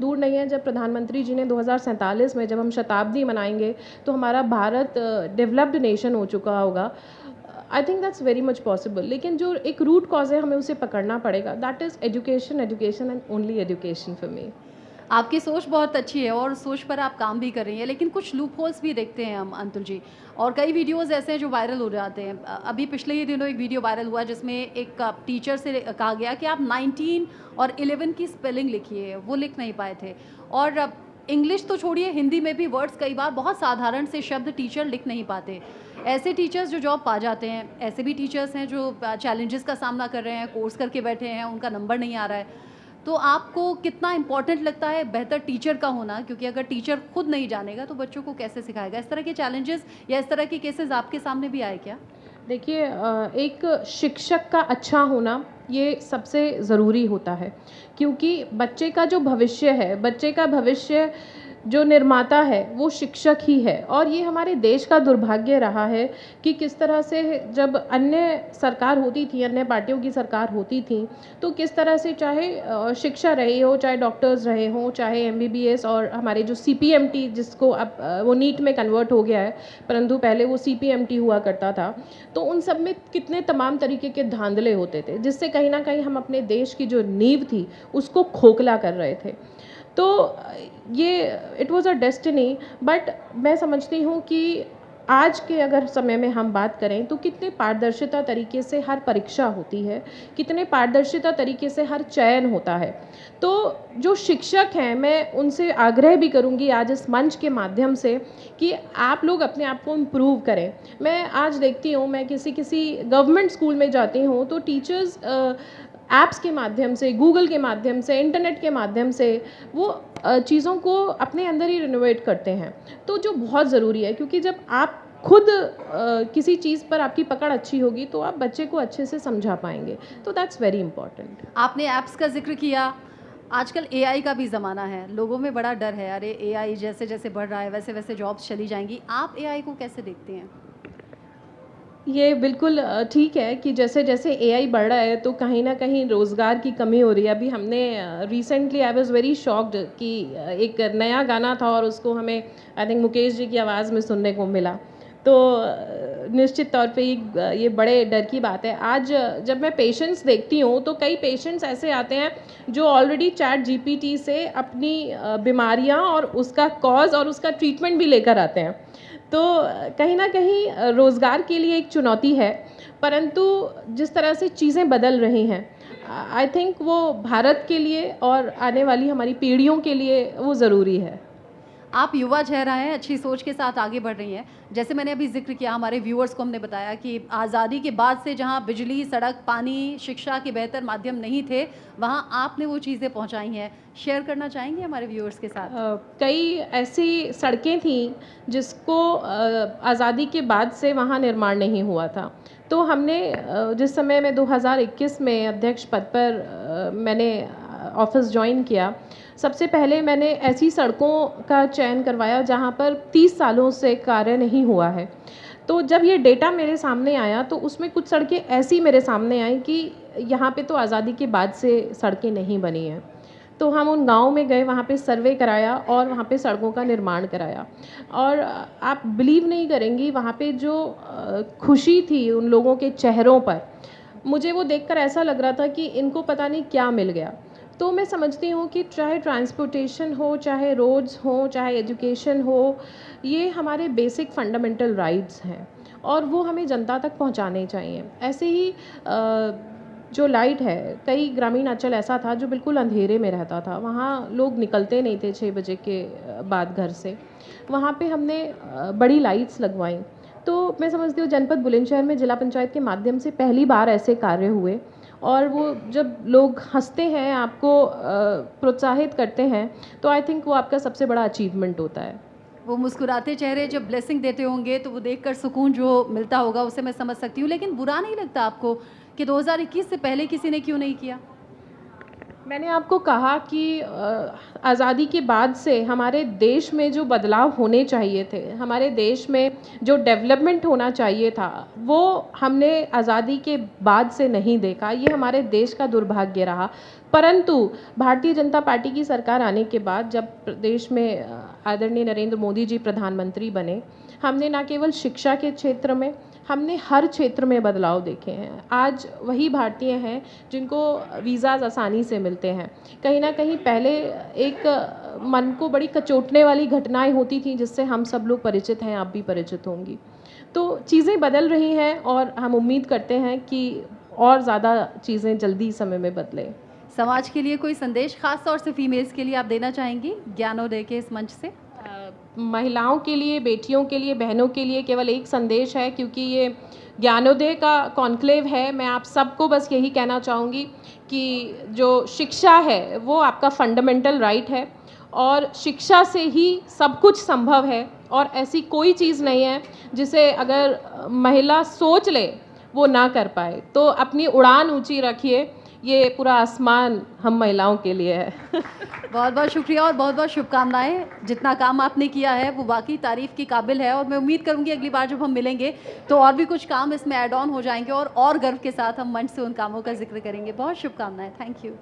दूर नहीं है जब प्रधानमंत्री जी ने 2047 में जब हम शताब्दी मनाएंगे तो हमारा भारत डेवलप्ड नेशन हो चुका होगा। I think that's very much possible, लेकिन जो एक रूट कॉज है हमें उसे पकड़ना पड़ेगा। That is education, education and only education for me. आपकी सोच बहुत अच्छी है और सोच पर आप काम भी कर रही हैं, लेकिन कुछ लूप होल्स भी देखते हैं हम अंतुल जी। और कई वीडियोस ऐसे हैं जो वायरल हो जाते हैं। अभी पिछले ही दिनों एक वीडियो वायरल हुआ जिसमें एक टीचर से कहा गया कि आप 19 और 11 की स्पेलिंग लिखिए, वो लिख नहीं पाए थे। और इंग्लिश तो छोड़िए, हिंदी में भी वर्ड्स कई बार बहुत साधारण से शब्द टीचर लिख नहीं पाते। ऐसे टीचर्स जो जॉब पा जाते हैं, ऐसे भी टीचर्स हैं जो चैलेंजेस का सामना कर रहे हैं, कोर्स करके बैठे हैं, उनका नंबर नहीं आ रहा है। तो आपको कितना इम्पोर्टेंट लगता है बेहतर टीचर का होना? क्योंकि अगर टीचर खुद नहीं जानेगा तो बच्चों को कैसे सिखाएगा? इस तरह के चैलेंजेस या इस तरह के केसेस आपके सामने भी आए क्या? देखिए, एक शिक्षक का अच्छा होना ये सबसे ज़रूरी होता है, क्योंकि बच्चे का जो भविष्य है, बच्चे का भविष्य जो निर्माता है वो शिक्षक ही है। और ये हमारे देश का दुर्भाग्य रहा है कि किस तरह से जब अन्य सरकार होती थी, अन्य पार्टियों की सरकार होती थी, तो किस तरह से चाहे शिक्षा रही हो, चाहे डॉक्टर्स रहे हों, चाहे एमबीबीएस और हमारे जो सीपीएमटी जिसको अब वो नीट में कन्वर्ट हो गया है, परंतु पहले वो सीपीएमटी हुआ करता था। तो उन सब में कितने तमाम तरीके के धांधले होते थे, जिससे कहीं न कहीं हम अपने देश की जो नींव थी उसको खोखला कर रहे थे। तो ये it was a destiny. But मैं समझती हूँ कि आज के अगर समय में हम बात करें तो कितने पारदर्शिता तरीके से हर परीक्षा होती है, कितने पारदर्शिता तरीके से हर चयन होता है। तो जो शिक्षक हैं, मैं उनसे आग्रह भी करूँगी आज इस मंच के माध्यम से कि आप लोग अपने आप को इम्प्रूव करें। मैं आज देखती हूँ, मैं किसी गवर्नमेंट स्कूल में जाती हूँ तो टीचर्स ऐप्स के माध्यम से, गूगल के माध्यम से, इंटरनेट के माध्यम से वो चीज़ों को अपने अंदर ही रिनोवेट करते हैं। तो जो बहुत ज़रूरी है, क्योंकि जब आप खुद किसी चीज़ पर आपकी पकड़ अच्छी होगी तो आप बच्चे को अच्छे से समझा पाएँगे। तो दैट्स वेरी इम्पोर्टेंट। आपने ऐप्स का ज़िक्र किया। आजकल एआई का भी ज़माना है। लोगों में बड़ा डर है, अरे एआई जैसे-जैसे बढ़ रहा है वैसे-वैसे जॉब्स चली जाएँगी। आप एआई को कैसे देखते हैं? ये बिल्कुल ठीक है कि जैसे-जैसे एआई बढ़ रहा है तो कहीं न कहीं रोज़गार की कमी हो रही है। अभी हमने recently I was very shocked कि एक नया गाना था और उसको हमें आई थिंक मुकेश जी की आवाज़ में सुनने को मिला। तो निश्चित तौर पे ये बड़े डर की बात है। आज जब मैं पेशेंट्स देखती हूँ तो कई पेशेंट्स ऐसे आते हैं जो ऑलरेडी चैट जीपीटी से अपनी बीमारियाँ और उसका कॉज़ और उसका ट्रीटमेंट भी लेकर आते हैं। तो कहीं न कहीं रोज़गार के लिए एक चुनौती है, परंतु जिस तरह से चीज़ें बदल रही हैं, आई थिंक वो भारत के लिए और आने वाली हमारी पीढ़ियों के लिए वो ज़रूरी है। आप युवा चेहरा हैं, अच्छी सोच के साथ आगे बढ़ रही हैं। जैसे मैंने अभी ज़िक्र किया, हमारे व्यूअर्स को हमने बताया कि आज़ादी के बाद से जहाँ बिजली, सड़क, पानी, शिक्षा के बेहतर माध्यम नहीं थे, वहाँ आपने वो चीज़ें पहुँचाई हैं। शेयर करना चाहेंगे हमारे व्यूअर्स के साथ? कई ऐसी सड़कें थीं जिसको आज़ादी के बाद से वहाँ निर्माण नहीं हुआ था। तो हमने जिस समय मैं 2021 में अध्यक्ष पद पर मैंने ऑफ़िस जॉइन किया, सबसे पहले मैंने ऐसी सड़कों का चयन करवाया जहाँ पर 30 सालों से कार्य नहीं हुआ है। तो जब ये डेटा मेरे सामने आया तो उसमें कुछ सड़कें ऐसी मेरे सामने आई कि यहाँ पे तो आज़ादी के बाद से सड़कें नहीं बनी हैं। तो हम उन गाँव में गए, वहाँ पे सर्वे कराया और वहाँ पे सड़कों का निर्माण कराया। और आप बिलीव नहीं करेंगी, वहाँ पे जो खुशी थी उन लोगों के चेहरों पर, मुझे वो देखकर ऐसा लग रहा था कि इनको पता नहीं क्या मिल गया। तो मैं समझती हूँ कि चाहे ट्रांसपोर्टेशन हो, चाहे रोड्स हों, चाहे एजुकेशन हो, ये हमारे बेसिक फंडामेंटल राइट्स हैं और वो हमें जनता तक पहुँचाने चाहिए। ऐसे ही जो लाइट है, कई ग्रामीण अंचल ऐसा था जो बिल्कुल अंधेरे में रहता था, वहाँ लोग निकलते नहीं थे 6 बजे के बाद घर से। वहाँ पे हमने बड़ी लाइट्स लगवाईं। तो मैं समझती हूँ जनपद बुलंदशहर में जिला पंचायत के माध्यम से पहली बार ऐसे कार्य हुए और वो जब लोग हँसते हैं, आपको प्रोत्साहित करते हैं, तो आई थिंक वो आपका सबसे बड़ा अचीवमेंट होता है। वो मुस्कुराते चेहरे जब ब्लेसिंग देते होंगे तो वो देखकर सुकून जो मिलता होगा उसे मैं समझ सकती हूँ। लेकिन बुरा नहीं लगता आपको कि 2021 से पहले किसी ने क्यों नहीं किया? मैंने आपको कहा कि आज़ादी के बाद से हमारे देश में जो बदलाव होने चाहिए थे, हमारे देश में जो डेवलपमेंट होना चाहिए था, वो हमने आज़ादी के बाद से नहीं देखा। ये हमारे देश का दुर्भाग्य रहा। परंतु भारतीय जनता पार्टी की सरकार आने के बाद जब प्रदेश में आदरणीय नरेंद्र मोदी जी प्रधानमंत्री बने, हमने ना केवल शिक्षा के क्षेत्र में, हमने हर क्षेत्र में बदलाव देखे हैं। आज वही भारतीय हैं जिनको वीज़ाज़ आसानी से मिलते हैं। कहीं न कहीं पहले एक मन को बड़ी कचोटने वाली घटनाएँ होती थीं जिससे हम सब लोग परिचित हैं, आप भी परिचित होंगी। तो चीज़ें बदल रही हैं और हम उम्मीद करते हैं कि और ज़्यादा चीज़ें जल्दी समय में बदलें। समाज के लिए कोई संदेश खास तौर से फीमेल्स के लिए आप देना चाहेंगी ज्ञानोदय के इस मंच से? महिलाओं के लिए, बेटियों के लिए, बहनों के लिए केवल एक संदेश है, क्योंकि ये ज्ञानोदय का कॉन्क्लेव है। मैं आप सबको बस यही कहना चाहूँगी कि जो शिक्षा है वो आपका फंडामेंटल राइट है और शिक्षा से ही सब कुछ संभव है और ऐसी कोई चीज़ नहीं है जिसे अगर महिला सोच ले वो ना कर पाए। तो अपनी उड़ान ऊँची रखिए, ये पूरा आसमान हम महिलाओं के लिए है। बहुत बहुत शुक्रिया और बहुत बहुत शुभकामनाएं। जितना काम आपने किया है वो वाकई तारीफ़ की काबिल है और मैं उम्मीद करूंगी अगली बार जब हम मिलेंगे तो और भी कुछ काम इसमें ऐड ऑन हो जाएंगे और गर्व के साथ हम मंच से उन कामों का जिक्र करेंगे। बहुत शुभकामनाएं। Thank you.